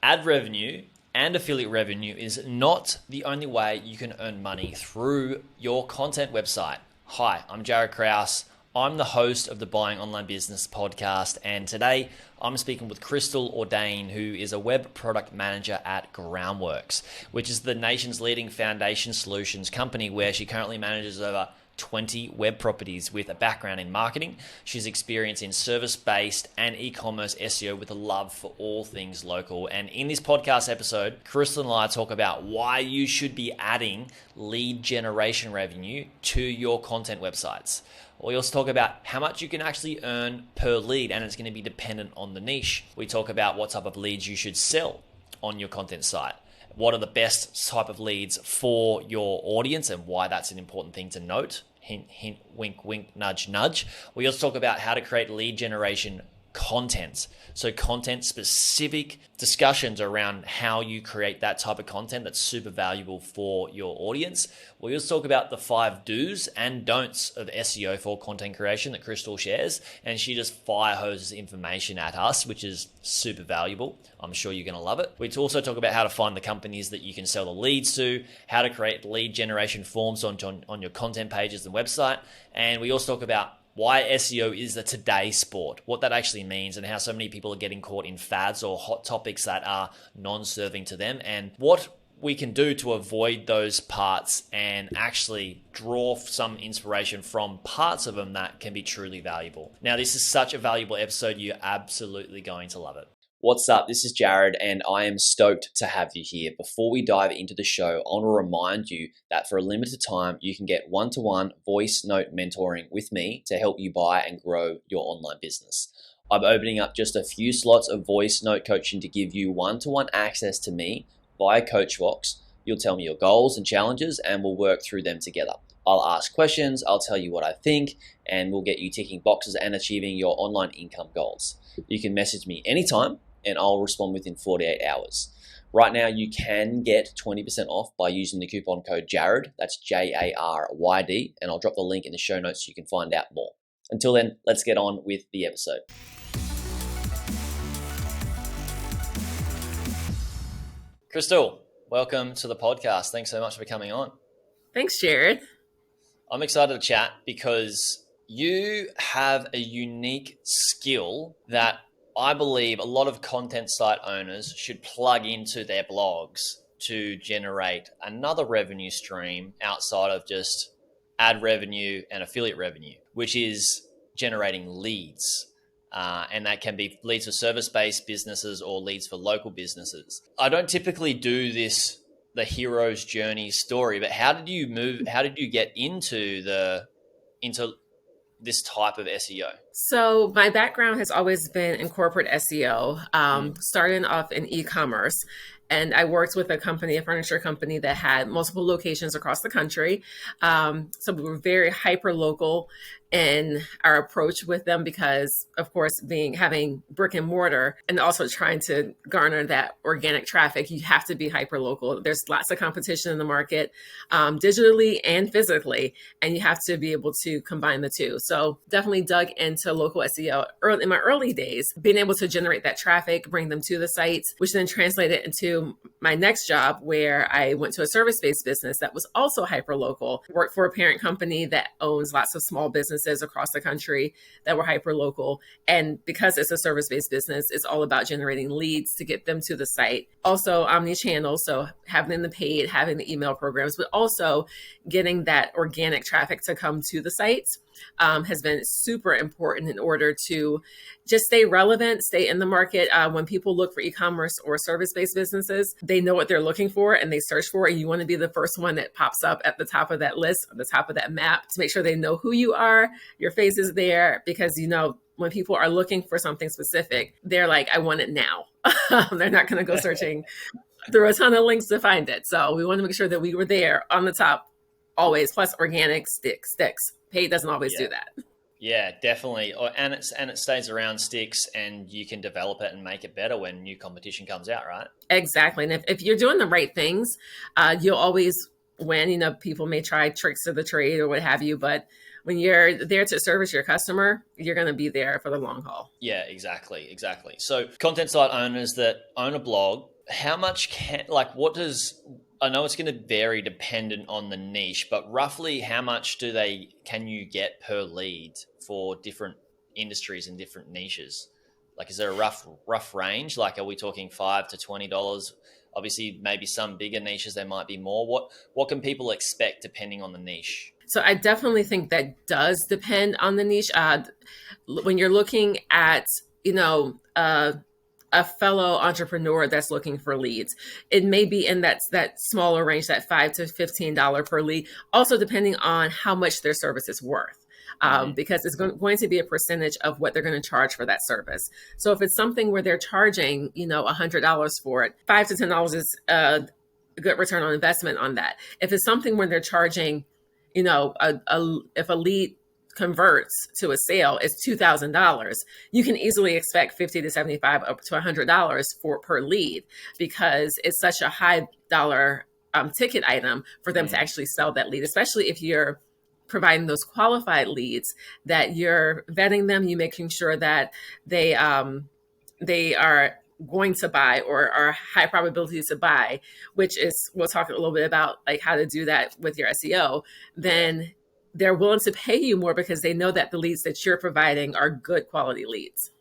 Ad revenue and affiliate revenue is not the only way you can earn money through your content website. Hi, I'm Jaryd Krause. I'm the host of the Buying Online Business podcast, and today I'm speaking with Kristal Audain, who is a web product manager at Groundworks, which is the nation's leading foundation solutions company, where she currently manages over 20 web properties with a background in marketing. She's experienced in service-based and e-commerce SEO with a love for all things local. And in this podcast episode, Kristal and I talk about why you should be adding lead generation revenue to your content websites. We also talk about how much you can actually earn per lead, and it's going to be dependent on the niche. We talk about what type of leads you should sell on your content site. What are the best type of leads for your audience and why that's an important thing to note. Hint, hint, wink, wink, nudge, nudge. We also talk about how to create lead generation content. So content specific discussions around how you create that type of content that's super valuable for your audience. We also talk about the 5 do's and don'ts of SEO for content creation that Kristal shares, and she just fire hoses information at us, which is super valuable. I'm sure you're going to love it. We also talk about how to find the companies that you can sell the leads to, how to create lead generation forms on your content pages and website, and we also talk about why SEO is the today sport, what that actually means, and how so many people are getting caught in fads or hot topics that are non-serving to them, and what we can do to avoid those parts and actually draw some inspiration from parts of them that can be truly valuable. Now, this is such a valuable episode. You're absolutely going to love it. What's up? This is Jaryd, and I am stoked to have you here. Before we dive into the show, I want to remind you that for a limited time, you can get one-to-one voice note mentoring with me to help you buy and grow your online business. I'm opening up just a few slots of voice note coaching to give you one-to-one access to me via Coachbox. You'll tell me your goals and challenges, and we'll work through them together. I'll ask questions, I'll tell you what I think, and we'll get you ticking boxes and achieving your online income goals. You can message me anytime, and I'll respond within 48 hours. Right now, you can get 20% off by using the coupon code Jaryd, that's Jaryd, and I'll drop the link in the show notes so you can find out more. Until then, let's get on with the episode. Kristal, welcome to the podcast. Thanks so much for coming on. Thanks, Jaryd. I'm excited to chat because you have a unique skill that I believe a lot of content site owners should plug into their blogs to generate another revenue stream outside of just ad revenue and affiliate revenue, which is generating leads. And that can be leads for service-based businesses or leads for local businesses. I don't typically do the hero's journey story, but how did you get into this type of SEO? So my background has always been in corporate SEO, starting off in e-commerce. And I worked with a furniture company that had multiple locations across the country. So we were very hyper local in our approach with them because, of course, having brick and mortar and also trying to garner that organic traffic, you have to be hyper local. There's lots of competition in the market, digitally and physically, and you have to be able to combine the two. So definitely dug into local SEO in my early days, being able to generate that traffic, bring them to the sites, which then translated into my next job where I went to a service-based business that was also hyper local, worked for a parent company that owns lots of small businesses across the country that were hyper local. And because it's a service-based business, it's all about generating leads to get them to the site. Also omni-channel, so having the paid, having the email programs, but also getting that organic traffic to come to the sites has been super important in order to just stay relevant, stay in the market. When people look for e-commerce or service-based businesses, they know what they're looking for and they search for it. You want to be the first one that pops up at the top of that list, at the top of that map, to make sure they know who you are, your face is there, because when people are looking for something specific, they're like, I want it now. They're not going to go searching through a ton of links to find it. So we want to make sure that we were there on the top always, plus organic sticks. Paid doesn't always do that. Yeah, definitely. And it stays around, sticks, and you can develop it and make it better when new competition comes out, right? Exactly. And if you're doing the right things, you'll always win. People may try tricks of the trade or what have you, but when you're there to service your customer, you're going to be there for the long haul. Yeah, exactly. So content site owners that own a blog how much I know it's going to vary dependent on the niche, but roughly how much can you get per lead for different industries and different niches? Like, is there a rough range? Like, are we talking $5 to $20? Obviously, maybe some bigger niches there might be more. What can people expect depending on the niche? So I definitely think that does depend on the niche. When you're looking at, you know, a fellow entrepreneur that's looking for leads, it may be in that smaller range, that $5 to $15 per lead. Also, depending on how much their service is worth. Because it's going to be a percentage of what they're going to charge for that service. So if it's something where they're charging, $100 for it, $5 to $10 is a good return on investment on that. If it's something where they're charging, if a lead converts to a sale is $2,000, you can easily expect 50 to 75 up to $100 per lead, because it's such a high dollar ticket item for them to actually sell that lead, especially if you're providing those qualified leads, that you're vetting them, you making sure that they are going to buy or are high probability to buy, which is, we'll talk a little bit about like how to do that with your SEO. Then they're willing to pay you more because they know that the leads that you're providing are good quality leads.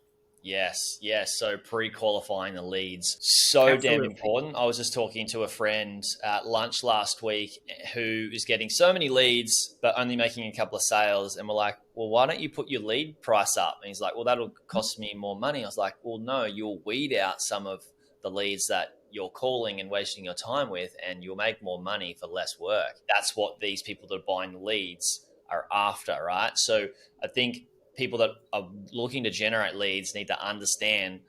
Yes. So pre-qualifying the leads, so Absolutely. Damn important. I was just talking to a friend at lunch last week who is getting so many leads, but only making a couple of sales. And we're like, well, why don't you put your lead price up? And he's like, well, that'll cost me more money. I was like, well, no, you'll weed out some of the leads that you're calling and wasting your time with, and you'll make more money for less work. That's what these people that are buying the leads are after, right? So I think people that are looking to generate leads need to understand,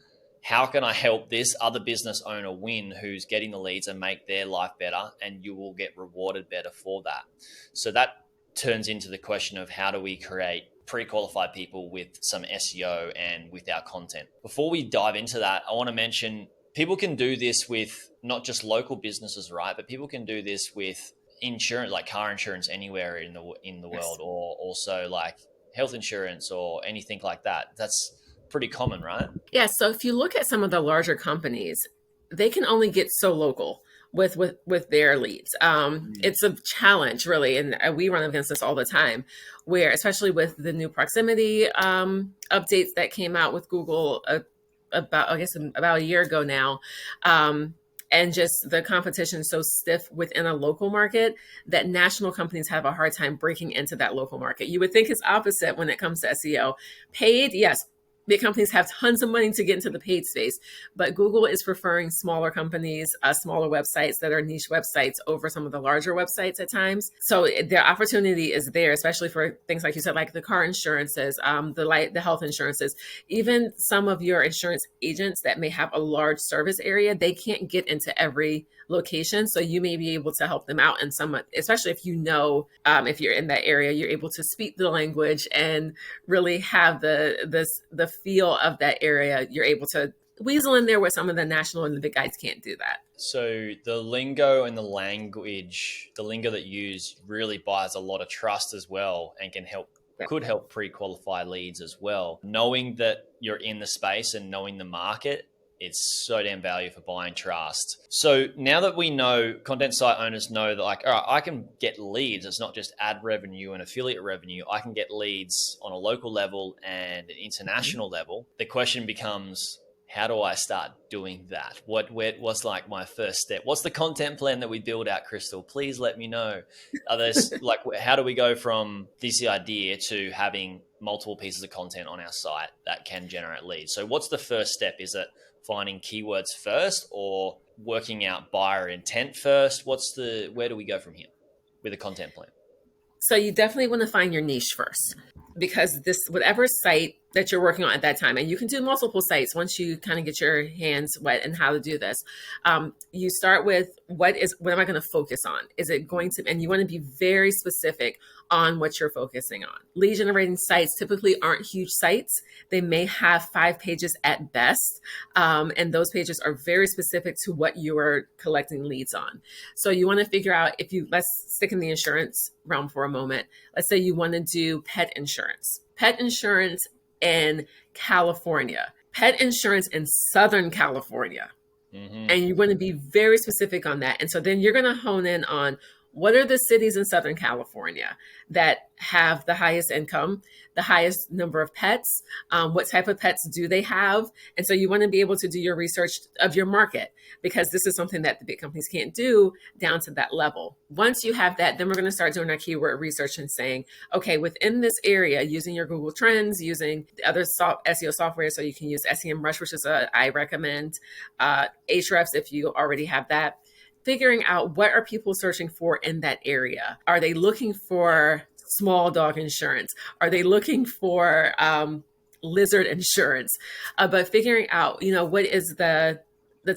how can I help this other business owner win who's getting the leads and make their life better, and you will get rewarded better for that. So that turns into the question of, how do we create pre-qualified people with some SEO and with our content? Before we dive into that, I want to mention people can do this with not just local businesses, right? But people can do this with insurance, like car insurance anywhere in the world, or also like health insurance or anything like that. That's pretty common, right? Yeah. So if you look at some of the larger companies, they can only get so local with their leads. It's a challenge, really, and we run against this all the time, where especially with the new proximity updates that came out with Google about a year ago now. And just the competition is so stiff within a local market that national companies have a hard time breaking into that local market. You would think it's opposite when it comes to SEO. Paid, yes, big companies have tons of money to get into the paid space, but Google is preferring smaller companies, smaller websites that are niche websites over some of the larger websites at times. So the opportunity is there, especially for things like you said, like the car insurances, the health insurances, even some of your insurance agents that may have a large service area, they can't get into every location. So you may be able to help them out in some, especially if if you're in that area, you're able to speak the language and really have the feel of that area. You're able to weasel in there where some of the national and the big guys can't do that. So the lingo and the lingo that you use really buys a lot of trust as well, and could help pre-qualify leads as well. Knowing that you're in the space and knowing the market, it's so damn value for buying trust. So now that we know, content site owners know that, like, all right, I can get leads. It's not just ad revenue and affiliate revenue. I can get leads on a local level and an international level. The question becomes, how do I start doing that? What's like my first step? What's the content plan that we build out, Kristal? Please let me know. Are there's like, how do we go from this idea to having multiple pieces of content on our site that can generate leads? So what's the first step? Is it finding keywords first, or working out buyer intent first? Where do we go from here with a content plan? So you definitely want to find your niche first, because whatever site that you're working on at that time, and you can do multiple sites once you kind of get your hands wet and how to do this. You start with what am I going to focus on? Is it going to, and you want to be very specific on what you're focusing on. Lead generating sites typically aren't huge sites. They may have 5 pages at best. And those pages are very specific to what you are collecting leads on. So you want to figure out, let's stick in the insurance realm for a moment. Let's say you want to do pet insurance in California, pet insurance in Southern California. Mm-hmm. And you want to be very specific on that. And so then you're going to hone in on what are the cities in Southern California that have the highest income, the highest number of pets, what type of pets do they have? And so you want to be able to do your research of your market, because this is something that the big companies can't do down to that level. Once you have that, then we're going to start doing our keyword research and saying, okay, within this area, using your Google Trends, using the other SEO software, so you can use SEMrush, which is I recommend, Ahrefs if you already have that. Figuring out what are people searching for in that area. Are they looking for small dog insurance? Are they looking for lizard insurance? But figuring out, what is the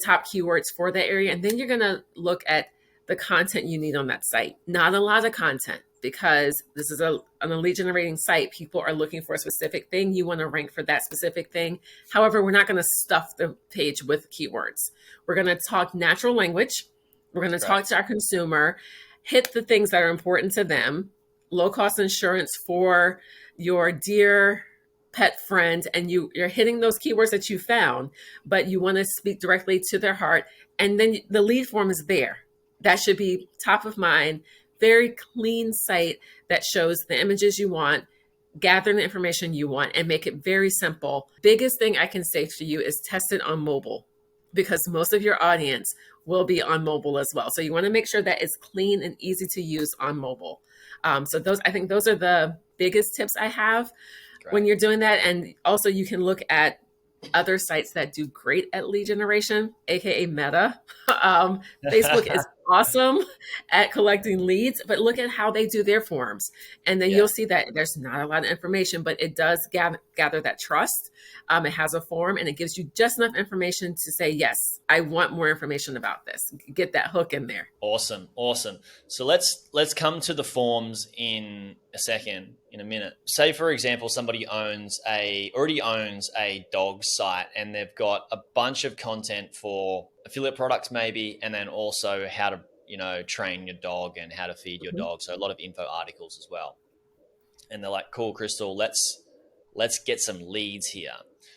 top keywords for that area, and then you're going to look at the content you need on that site. Not a lot of content, because this is an lead generating site. People are looking for a specific thing. You want to rank for that specific thing. However, we're not going to stuff the page with keywords. We're going to talk natural language. We're going to talk to our consumer, hit the things that are important to them, low cost insurance for your dear pet friend, and you're hitting those keywords that you found, but you want to speak directly to their heart. And then the lead form is there. That should be top of mind, very clean site that shows the images you want, gather the information you want, and make it very simple. Biggest thing I can say to you is test it on mobile, because most of your audience will be on mobile as well. So you want to make sure that it's clean and easy to use on mobile. So I think those are the biggest tips I have when you're doing that. And also you can look at other sites that do great at lead generation, aka Meta. Facebook is awesome at collecting leads, but look at how they do their forms. And then you'll see that there's not a lot of information, but it does gather that trust. It has a form, and it gives you just enough information to say, yes, I want more information about this. Get that hook in there. Awesome. So let's come to the forms in a minute. Say, for example, somebody already owns a dog site, and they've got a bunch of content for affiliate products maybe, and then also how to, train your dog and how to feed your dog. So a lot of info articles as well. And they're like, cool, Kristal, let's get some leads here.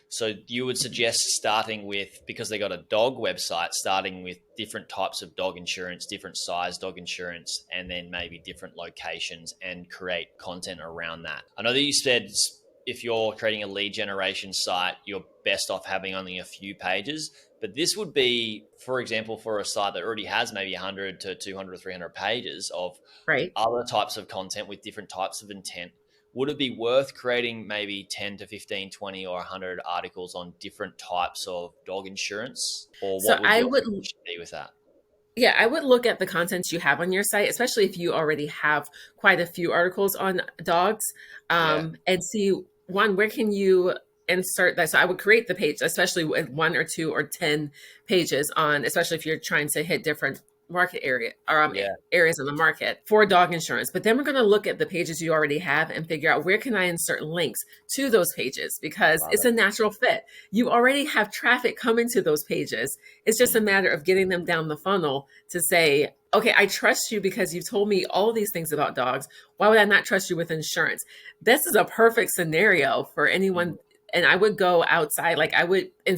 So you would suggest starting with, because they got a dog website, starting with different types of dog insurance, different size dog insurance, and then maybe different locations, and create content around that. I know that you said if you're creating a lead generation site, you're best off having only a few pages. But this would be, for example, for a site that already has maybe 100 to 200 or 300 pages of other types of content with different types of intent. Would it be worth creating maybe 10 to 15, 20 or 100 articles on different types of dog insurance? Or what would your solution be with that? Yeah, I would look at the contents you have on your site, especially if you already have quite a few articles on dogs, and see, one, where can you insert that? So I would create the page, especially with 1 or 2 or 10 pages on, especially if you're trying to hit different market area or areas in the market for dog insurance. But then we're going to look at the pages you already have and figure out where can I insert links to those pages, because it's a natural fit. You already have traffic coming to those pages. It's just a matter of getting them down the funnel to say, okay, I trust you because you've told me all these things about dogs. Why would I not trust you with insurance? This is a perfect scenario for anyone. And I would go outside, like I would, in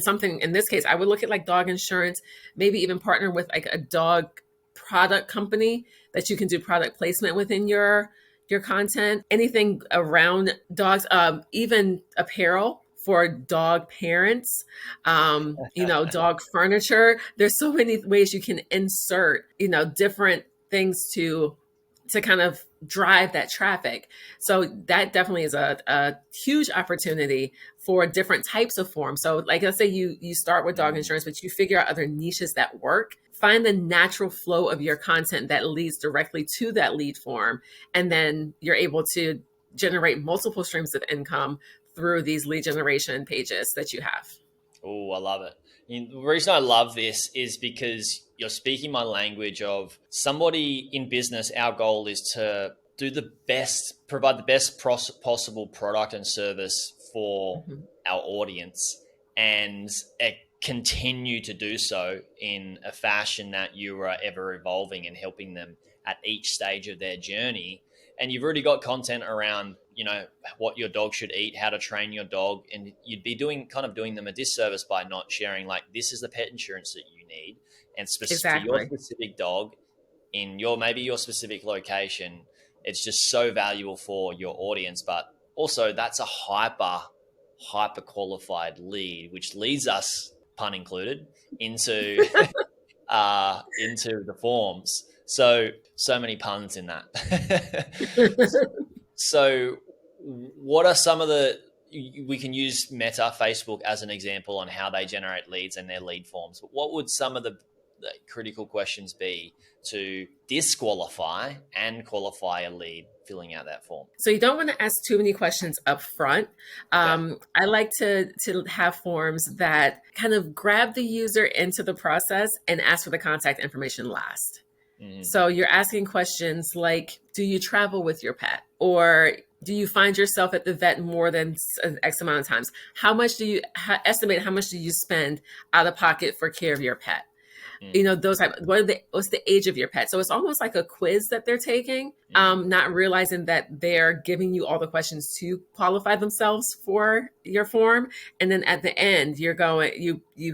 this case, I would look at like dog insurance, maybe even partner with like a dog product company that you can do product placement within your content, anything around dogs, even apparel for dog parents, dog furniture. There's so many ways you can insert, different things to kind of drive that traffic. So that definitely is a huge opportunity for different types of forms. So like, let's say you start with dog insurance, but you figure out other niches that work. Find the natural flow of your content that leads directly to that lead form. And then you're able to generate multiple streams of income through these lead generation pages that you have. Oh, I love it. The reason I love this is because you're speaking my language of somebody in business. Our goal is to provide the best possible product and service for our audience, and continue to do so in a fashion that you are ever evolving and helping them at each stage of their journey. And you've already got content around, what your dog should eat, how to train your dog. And you'd be doing them a disservice by not sharing, like, this is the pet insurance that you need, and for your Exactly. specific dog in your specific location, it's just so valuable for your audience. But also, that's a hyper qualified lead, which leads us, pun included, into into the forms. So many puns in that. So what are some of we can use Meta, Facebook as an example on how they generate leads and their lead forms. But what would some of the critical questions be to disqualify and qualify a lead filling out that form? So you don't want to ask too many questions up front. Okay. I like to have forms that kind of grab the user into the process and ask for the contact information last. So you're asking questions like, do you travel with your pet? Or do you find yourself at the vet more than X amount of times? How much do you estimate how much do you spend out of pocket for care of your pet? Those type. What's the age of your pet? So it's almost like a quiz that they're taking, not realizing that they're giving you all the questions to qualify themselves for your form. And then at the end, you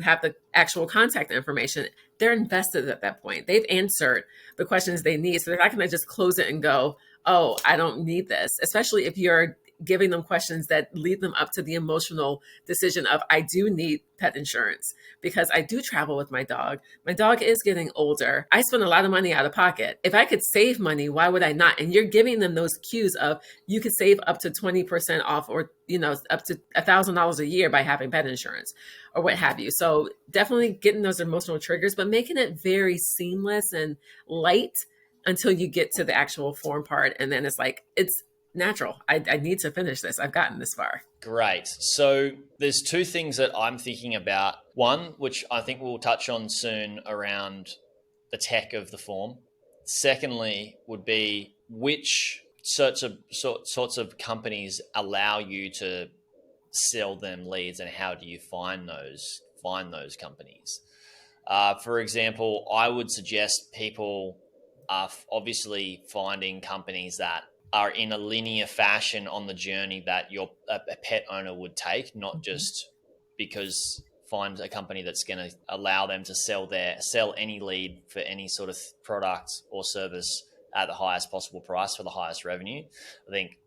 have the actual contact information. They're invested at that point. They've answered the questions they need. So they're not going to just close it and go, oh, I don't need this, especially if you're giving them questions that lead them up to the emotional decision of, I do need pet insurance because I do travel with my dog. My dog is getting older. I spend a lot of money out of pocket. If I could save money, why would I not? And you're giving them those cues of, you could save up to 20% off, or, up to $1,000 a year by having pet insurance or what have you. So definitely getting those emotional triggers, but making it very seamless and light until you get to the actual form part. And then it's like, it's natural. I need to finish this. I've gotten this far. Great. So there's two things that I'm thinking about. One, which I think we'll touch on soon, around the tech of the form. Secondly, would be which sorts of companies allow you to sell them leads, and how do you find those companies? For example, I would suggest people are obviously finding companies that are in a linear fashion on the journey that a pet owner would take, not just because find a company that's going to allow them to sell any lead for any sort of product or service at the highest possible price for the highest revenue. I think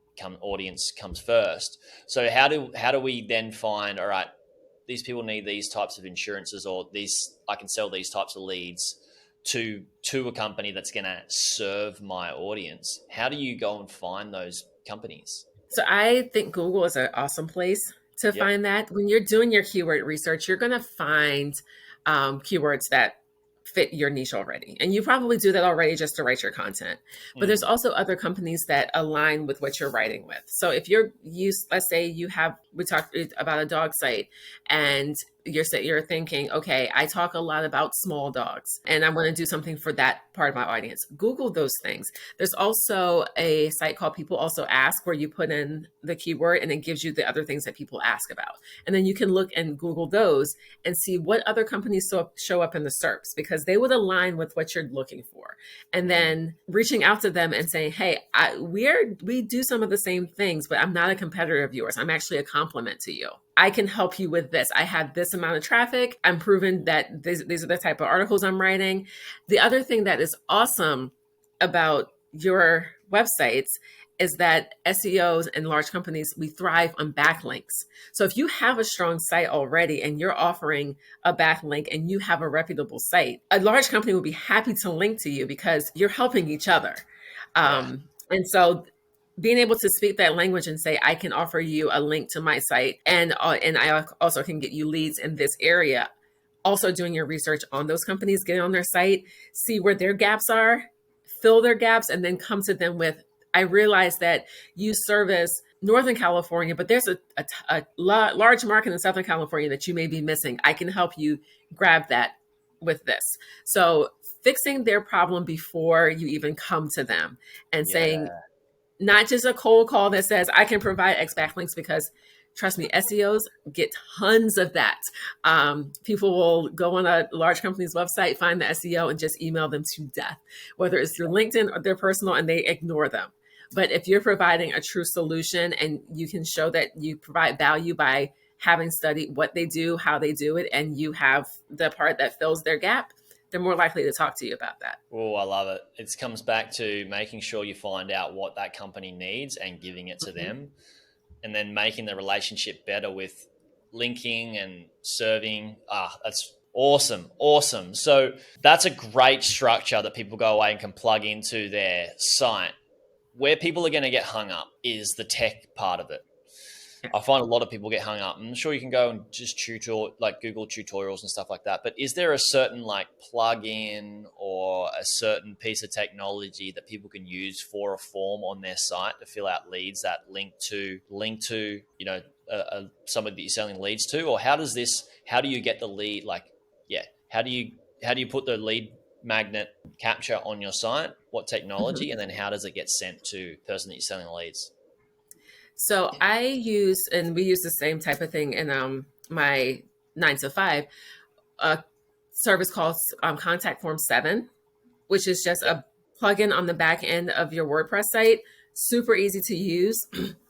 audience comes first. So how do we then find, all right, these people need these types of insurances, or I can sell these types of leads to a company that's going to serve my audience? How do you go and find those companies? So I think Google is an awesome place to find that. When you're doing your keyword research, you're going to find keywords that fit your niche already. And you probably do that already just to write your content. But there's also other companies that align with what you're writing with. So if let's say we talked about a dog site, and you're thinking, okay, I talk a lot about small dogs and I want to do something for that part of my audience. Google those things. There's also a site called People Also Ask, where you put in the keyword and it gives you the other things that people ask about. And then you can look and Google those and see what other companies show up in the SERPs, because they would align with what you're looking for. And then reaching out to them and saying, hey, we do some of the same things, but I'm not a competitor of yours. I'm actually a complement to you. I can help you with this. I have this amount of traffic. I'm proven that these are the type of articles I'm writing. The other thing that is awesome about your websites is that SEOs and large companies, we thrive on backlinks. So if you have a strong site already and you're offering a backlink and you have a reputable site, a large company will be happy to link to you because you're helping each other. And so being able to speak that language and say, I can offer you a link to my site, and I also can get you leads in this area. Also doing your research on those companies, get on their site, see where their gaps are, fill their gaps, and then come to them with, I realize that you service Northern California, but there's a large market in Southern California that you may be missing. I can help you grab that with this. So fixing their problem before you even come to them, and saying, not just a cold call that says, I can provide X backlinks, because trust me, SEOs get tons of that. People will go on a large company's website, find the SEO, and just email them to death, whether it's through LinkedIn or their personal, and they ignore them. But if you're providing a true solution and you can show that you provide value by having studied what they do, how they do it, and you have the part that fills their gap, they're more likely to talk to you about that. Oh, I love it. It comes back to making sure you find out what that company needs and giving it to them, and then making the relationship better with linking and serving. That's awesome. Awesome. So that's a great structure that people go away and can plug into their site. Where people are going to get hung up is the tech part of it. I find a lot of people get hung up. I'm sure you can go and just Google tutorials and stuff like that. But is there a certain like plugin or a certain piece of technology that people can use for a form on their site to fill out leads that link to somebody that you're selling leads to? Or how do you get the lead? How do you put the lead magnet capture on your site? What technology? And then how does it get sent to the person that you're selling the leads? So we use the same type of thing in my 9 to 5, a service called Contact Form 7, which is just a plugin on the back end of your WordPress site. Super easy to use.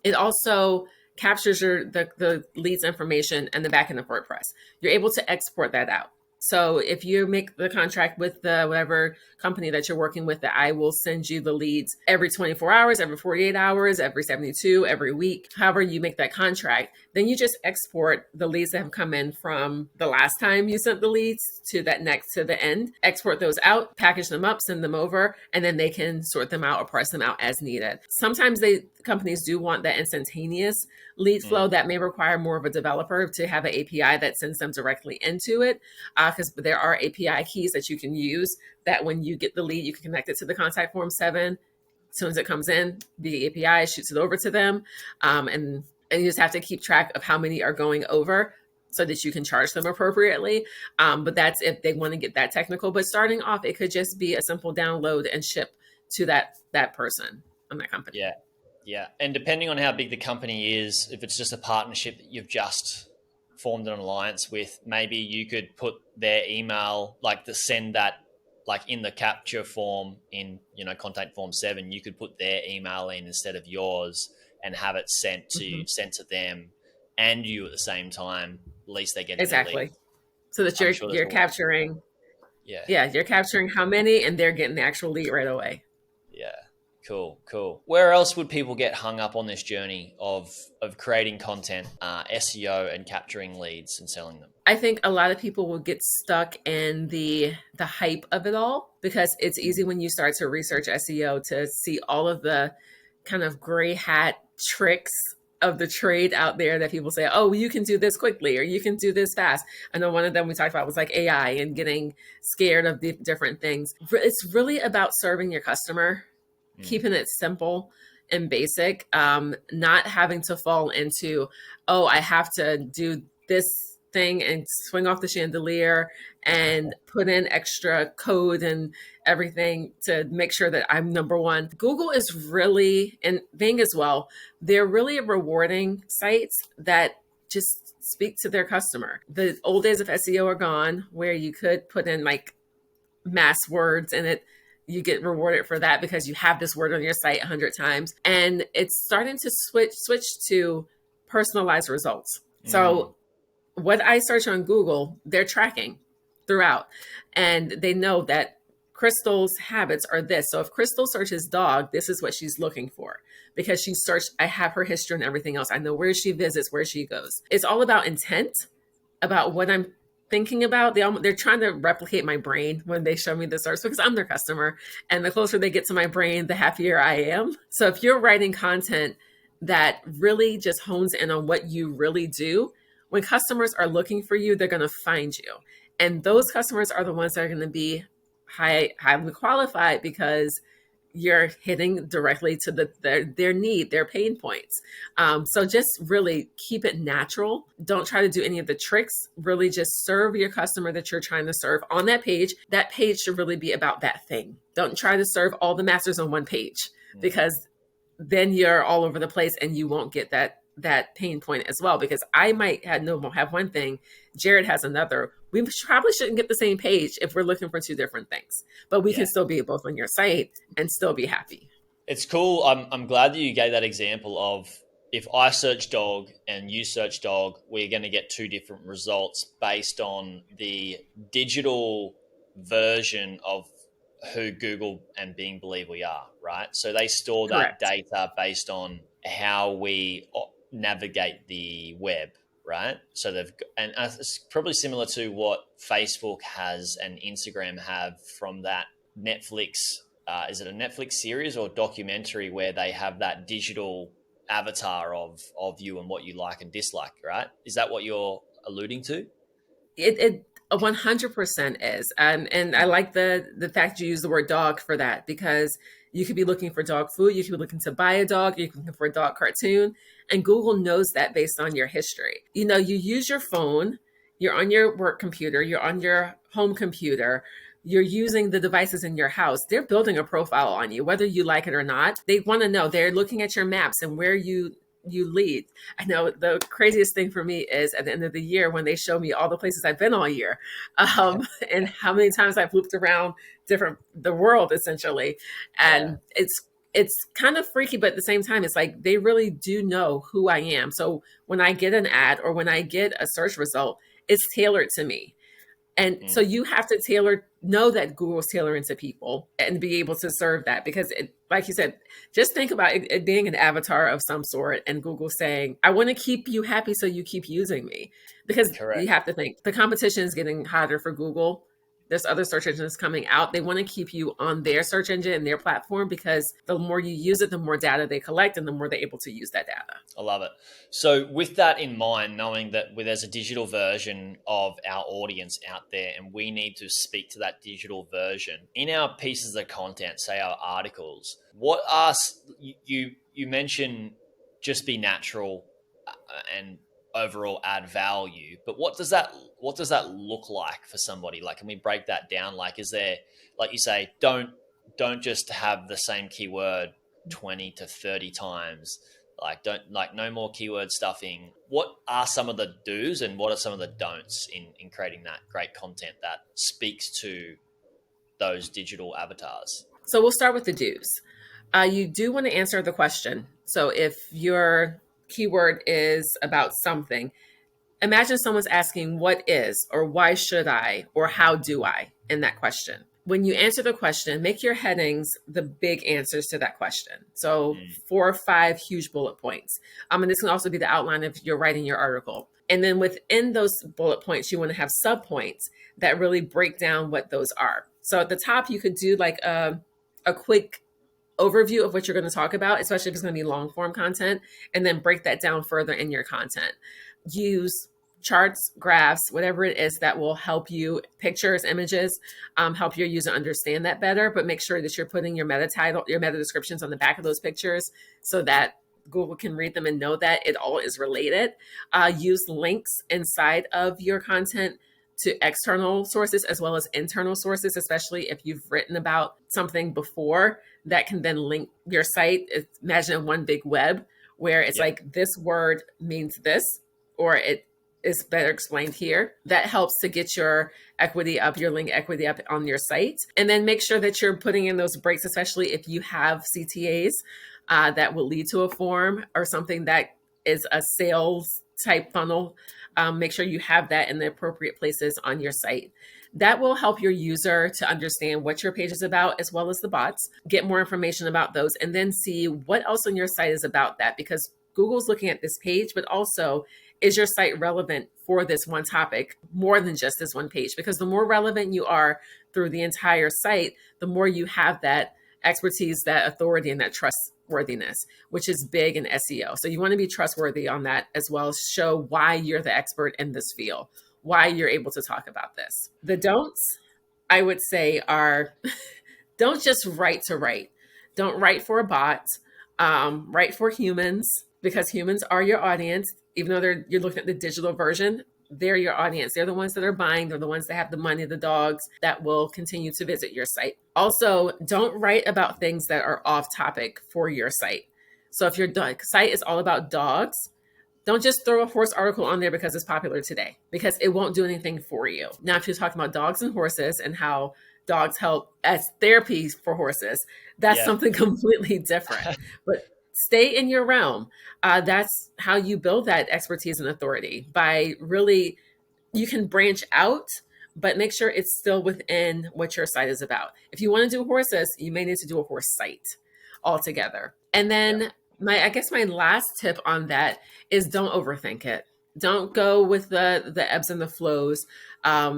It also captures the leads information and the back end of WordPress. You're able to export that out. So if you make the contract with the whatever company that you're working with, that I will send you the leads every 24 hours, every 48 hours, every 72, every week, however you make that contract, then you just export the leads that have come in from the last time you sent the leads to the end, export those out, package them up, send them over, and then they can sort them out or parse them out as needed. Sometimes companies do want that instantaneous lead flow. That may require more of a developer to have an API that sends them directly into it, because there are API keys that you can use that when you get the lead, you can connect it to the Contact Form 7. As soon as it comes in, the API shoots it over to them. And you just have to keep track of how many are going over so that you can charge them appropriately. But that's if they want to get that technical. But starting off, it could just be a simple download and ship to that person on that company. Yeah. Yeah. And depending on how big the company is, if it's just a partnership that you've just formed an alliance with, maybe you could put their email, send that, in the capture form in, Contact Form 7, you could put their email in instead of yours and have it sent to them and you at the same time. At least they get exactly. So that you're capturing. Yeah. You're capturing how many, and they're getting the actual lead right away. Yeah. Cool. Where else would people get hung up on this journey of creating content, SEO, and capturing leads and selling them? I think a lot of people will get stuck in the hype of it all, because it's easy when you start to research SEO to see all of the kind of gray hat tricks of the trade out there that people say, oh, you can do this quickly or you can do this fast. I know one of them we talked about was like AI and getting scared of the different things. It's really about serving your customer, keeping it simple and basic, not having to fall into, oh, I have to do this thing and swing off the chandelier and put in extra code and everything to make sure that I'm number one. Google is really, and Bing as well, they're really rewarding sites that just speak to their customer. The old days of SEO are gone, where you could put in mass words and you get rewarded for that because you have this word on your site 100 times. And it's starting to switch to personalized results. So what I search on Google, they're tracking throughout. And they know that Kristal's habits are this. So if Kristal searches dog, this is what she's looking for, because she searched, I have her history and everything else. I know where she visits, where she goes. It's all about intent, about what I'm thinking about. They're trying to replicate my brain when they show me the search, because I'm their customer. And the closer they get to my brain, the happier I am. So if you're writing content that really just hones in on what you really do, when customers are looking for you, they're going to find you. And those customers are the ones that are going to be highly qualified, because you're hitting directly to their need, their pain points. So just really keep it natural. Don't try to do any of the tricks. Really just serve your customer that you're trying to serve on that page. That page should really be about that thing. Don't try to serve all the masters on one page, because then you're all over the place and you won't get that pain point as well. Because I might have one thing, Jaryd has another. We probably shouldn't get the same page if we're looking for two different things, but we can still be both on your site and still be happy. It's cool. I'm glad that you gave that example of if I search dog and you search dog, we're going to get two different results based on the digital version of who Google and Bing believe we are, right? So they store that Correct. data based on how we navigate the web, right? So and it's probably similar to what Facebook has and Instagram have from that Netflix. Is it a Netflix series or documentary where they have that digital avatar of you and what you like and dislike, right? Is that what you're alluding to? It 100% is, and I like the fact you use the word dog for that, because you could be looking for dog food, you could be looking to buy a dog, you could be looking for a dog cartoon, and Google knows that based on your history. You know, you use your phone, you're on your work computer, you're on your home computer, you're using the devices in your house. They're building a profile on you, whether you like it or not. They want to know. They're looking at your maps and where you lead. I know the craziest thing for me is at the end of the year when they show me all the places I've been all year, and how many times I've looped around the world essentially. And Yeah. it's kind of freaky, but at the same time, it's like they really do know who I am. So when I get an ad or when I get a search result, it's tailored to me. And so Mm, you have to know that Google's tailoring to people and be able to serve that, because like you said, just think about it being an avatar of some sort and Google saying, I want to keep you happy, so you keep using me. Because you correct. have to think the competition is getting hotter for Google. There's other search engines coming out. They want to keep you on their search engine and their platform, because the more you use it, the more data they collect and the more they're able to use that data. I love it. So, with that in mind, knowing that there's a digital version of our audience out there, and we need to speak to that digital version in our pieces of content, say our articles. What are you mentioned? Just be natural and overall add value. But what does that look like for somebody? Like, can we break that down? Like, is there, like you say, don't just have the same keyword 20 to 30 times. Like, don't, like, no more keyword stuffing. What are some of the do's and what are some of the don'ts in creating that great content that speaks to those digital avatars? So we'll start with the do's. You do want to answer the question. So if your keyword is about something, imagine someone's asking, what is, or why should I, or how do I, in that question. When you answer the question, make your headings the big answers to that question. So Mm, 4 or 5 huge bullet points. And this can also be the outline if you're writing your article. And then within those bullet points, you want to have subpoints that really break down what those are. So at the top, you could do like a quick overview of what you're going to talk about, especially if it's going to be long form content, and then break that down further in your content. Use charts, graphs, whatever it is that will help you, pictures, images, help your user understand that better. But make sure that you're putting your meta title, your meta descriptions on the back of those pictures so that Google can read them and know that it all is related. Use links inside of your content to external sources as well as internal sources, especially if you've written about something before that can then link your site. Imagine one big web where it's yep. like this word means this, or it is better explained here. That helps to get your equity up, your link equity up on your site. And then make sure that you're putting in those breaks, especially if you have CTAs that will lead to a form or something that is a sales type funnel. Make sure you have that in the appropriate places on your site. That will help your user to understand what your page is about, as well as the bots, get more information about those, and then see what else on your site is about that, because Google's looking at this page, but also, is your site relevant for this one topic more than just this one page? Because the more relevant you are through the entire site, the more you have that expertise, that authority, and that trustworthiness, which is big in SEO. So you want to be trustworthy on that as well. Show why you're the expert in this field, why you're able to talk about this. The don'ts, I would say, are don't just write to write. Don't write for a bot. Write for humans, because humans are your audience. Even though you're looking at the digital version, they're your audience. They're the ones that are buying. They're the ones that have the money, the dogs that will continue to visit your site. Also, don't write about things that are off topic for your site. So if your site is all about dogs, don't just throw a horse article on there because it's popular today, because it won't do anything for you. Now, if you're talking about dogs and horses and how dogs help as therapy for horses, that's Yeah. something completely different. But stay in your realm. That's how you build that expertise and authority, by really, you can branch out, but make sure it's still within what your site is about. If you want to do horses, you may need to do a horse site altogether. And Yeah. then I guess my last tip on that is don't overthink it. Don't go with the ebbs and the flows,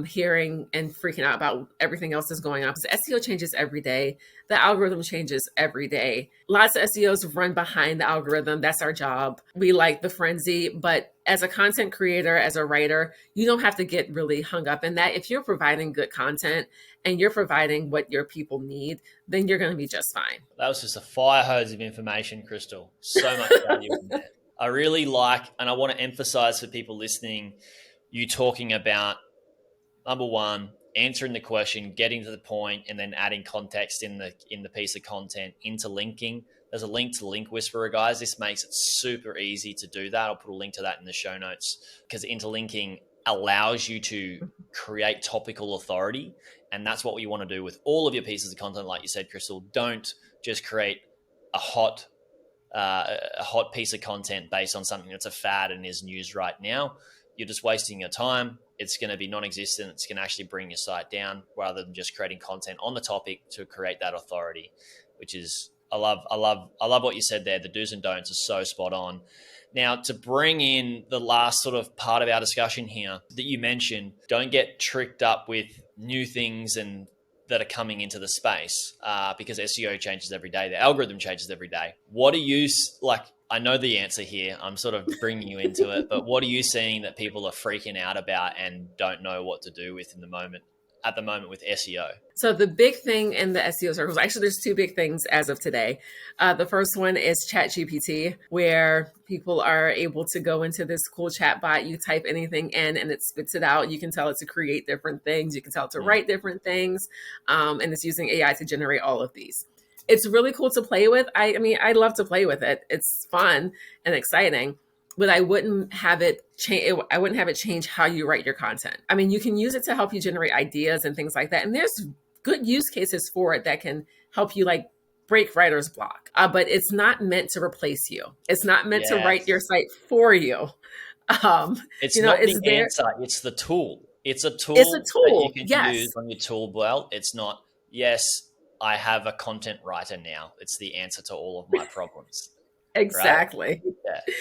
hearing and freaking out about everything else that's going on, because SEO changes every day. The algorithm changes every day. Lots of SEOs run behind the algorithm. That's our job. We like the frenzy, but as a content creator, as a writer, you don't have to get really hung up in that. If you're providing good content and you're providing what your people need, then you're going to be just fine. That was just a fire hose of information, Kristal. So much value in there. I really like, and I want to emphasize for people listening, you talking about, number one, answering the question, getting to the point, and then adding context in the piece of content, interlinking. There's a link to Link Whisperer, guys. This makes it super easy to do that. I'll put a link to that in the show notes, because interlinking allows you to create topical authority. And that's what you want to do with all of your pieces of content. Like you said, Kristal, don't just create a hot piece of content based on something that's a fad and is news right now. You're just wasting your time. It's going to be non-existent. It's going to actually bring your site down, rather than just creating content on the topic to create that authority, which is, I love what you said there. The do's and don'ts are so spot on. Now, to bring in the last sort of part of our discussion here that you mentioned, don't get tricked up with new things and that are coming into the space, because SEO changes every day. The algorithm changes every day. What are you, like, I know the answer here. I'm sort of bringing you into it, but what are you seeing that people are freaking out about and don't know what to do with at the moment with SEO? So the big thing in the SEO circles, actually, there's two big things as of today. The first one is ChatGPT, where people are able to go into this cool chat bot. You type anything in and it spits it out. You can tell it to create different things. You can tell it to write different things. And it's using AI to generate all of these. It's really cool to play with. I mean, I love to play with it. It's fun and exciting. But I wouldn't have it change. I wouldn't have it change how you write your content. I mean, you can use it to help you generate ideas and things like that. And there's good use cases for it that can help you, like, break writer's block. But it's not meant to replace you. It's not meant to write your site for you. It's not the answer. It's the tool. It's a tool that you can use on your tool belt. It's not, yes, I have a content writer now. It's the answer to all of my problems. Exactly. Right? Yeah.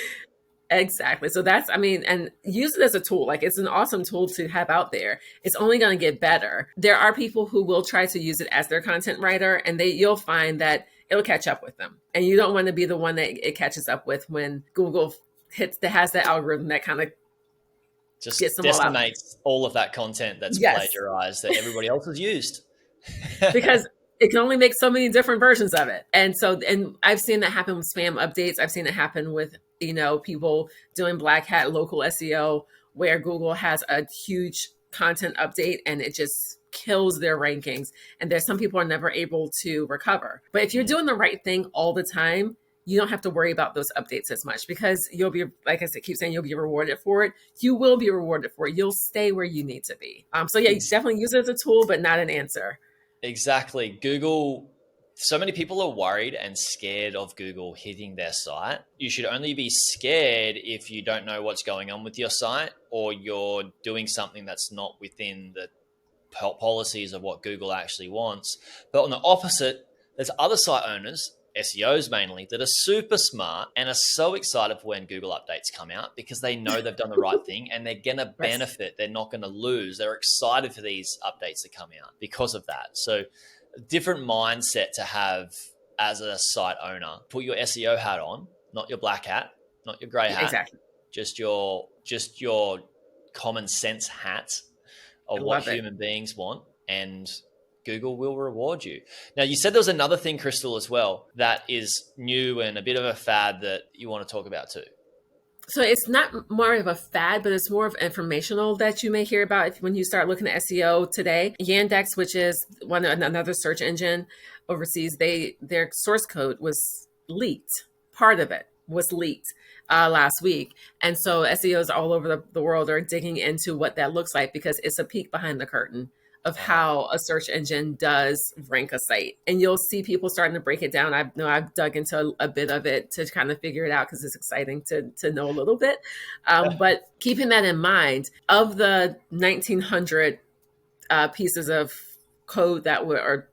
Exactly. So that's, I mean, and use it as a tool. Like, it's an awesome tool to have out there. It's only going to get better. There are people who will try to use it as their content writer, and you'll find that it'll catch up with them. And you don't want to be the one that it catches up with when Google has that algorithm that kind of just decimates all of that content that's plagiarized that everybody else has used. Because it can only make so many different versions of it. And I've seen that happen with spam updates. I've seen it happen with, people doing black hat local SEO, where Google has a huge content update and it just kills their rankings. And there's some people are never able to recover. But if you're doing the right thing all the time, you don't have to worry about those updates as much, because you'll be, like I said, keep saying, you'll be rewarded for it. You will be rewarded for it. You'll stay where you need to be. So yeah, you definitely use it as a tool, but not an answer. Exactly. Google, so many people are worried and scared of Google hitting their site. You should only be scared if you don't know what's going on with your site, or you're doing something that's not within the policies of what Google actually wants. But on the opposite, there's other site owners, SEOs mainly, that are super smart and are so excited for when Google updates come out, because they know they've done the right thing and they're going to benefit. They're not going to lose. They're excited for these updates to come out because of that. So a different mindset to have as a site owner. Put your SEO hat on, not your black hat, not your gray hat. Exactly. Just your common sense hat of what human beings want, and Google will reward you. Now, you said there was another thing, Kristal, as well, that is new and a bit of a fad that you want to talk about too. So it's not more of a fad, but it's more of informational that you may hear about when you start looking at SEO today. Yandex, which is another search engine overseas, their source code was leaked. Part of it was leaked last week. And so SEOs all over the world are digging into what that looks like, because it's a peek behind the curtain of how a search engine does rank a site. And you'll see people starting to break it down. I know I've dug into a bit of it to kind of figure it out because it's exciting to know a little bit. But keeping that in mind, of the 1,900 pieces of code that were, or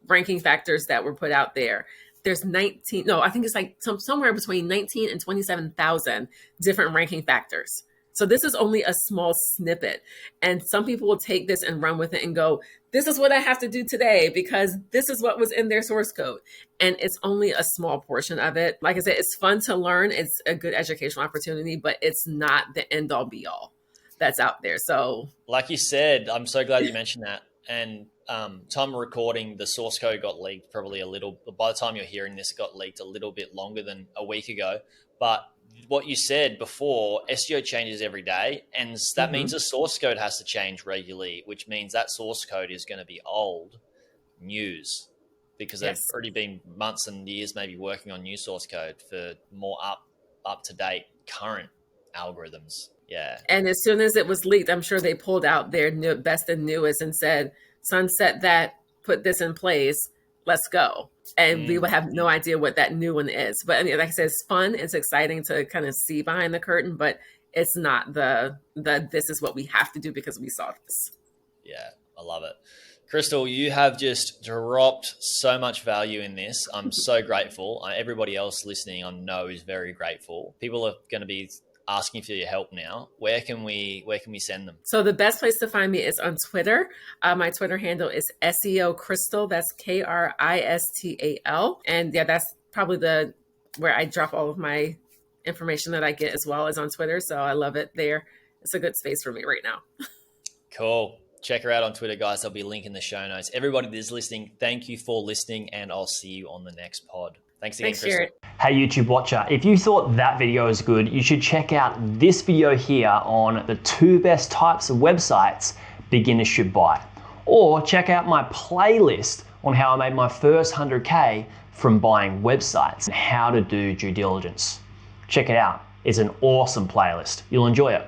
ranking factors that were put out there, there's I think it's like somewhere between 19 and 27,000 different ranking factors. So this is only a small snippet. And some people will take this and run with it and go, this is what I have to do today because this is what was in their source code. And it's only a small portion of it. Like I said, it's fun to learn. It's a good educational opportunity, but it's not the end all be all that's out there. So like you said, I'm so glad you mentioned that. And time of recording, the source code got leaked probably by the time you're hearing this, it got leaked a little bit longer than a week ago. But what you said before, SEO changes every day, and that means the source code has to change regularly, which means that source code is going to be old news because they've already been months and years maybe working on new source code for more up to date current algorithms. Yeah. And as soon as it was leaked, I'm sure they pulled out their best and newest and said, sunset that, put this in place, let's go. And we will have no idea what that new one is. But I mean, like I said, it's fun. It's exciting to kind of see behind the curtain, but it's not the this is what we have to do because we saw this. Yeah, I love it. Kristal, you have just dropped so much value in this. I'm so grateful. Everybody else listening, I know, is very grateful. People are going to be asking for your help now. Where can we send them? So the best place to find me is on Twitter. My Twitter handle is SEO Kristal. That's Kristal. And yeah, that's probably where I drop all of my information that I get as well as on Twitter. So I love it there. It's a good space for me right now. Cool. Check her out on Twitter, guys. There'll be a link in the show notes. Everybody that is listening, thank you for listening, and I'll see you on the next pod. Thanks again, Kristal. Jaryd. Hey YouTube watcher, if you thought that video was good, you should check out this video here on the 2 best types of websites beginners should buy. Or check out my playlist on how I made my first 100K from buying websites and how to do due diligence. Check it out. It's an awesome playlist. You'll enjoy it.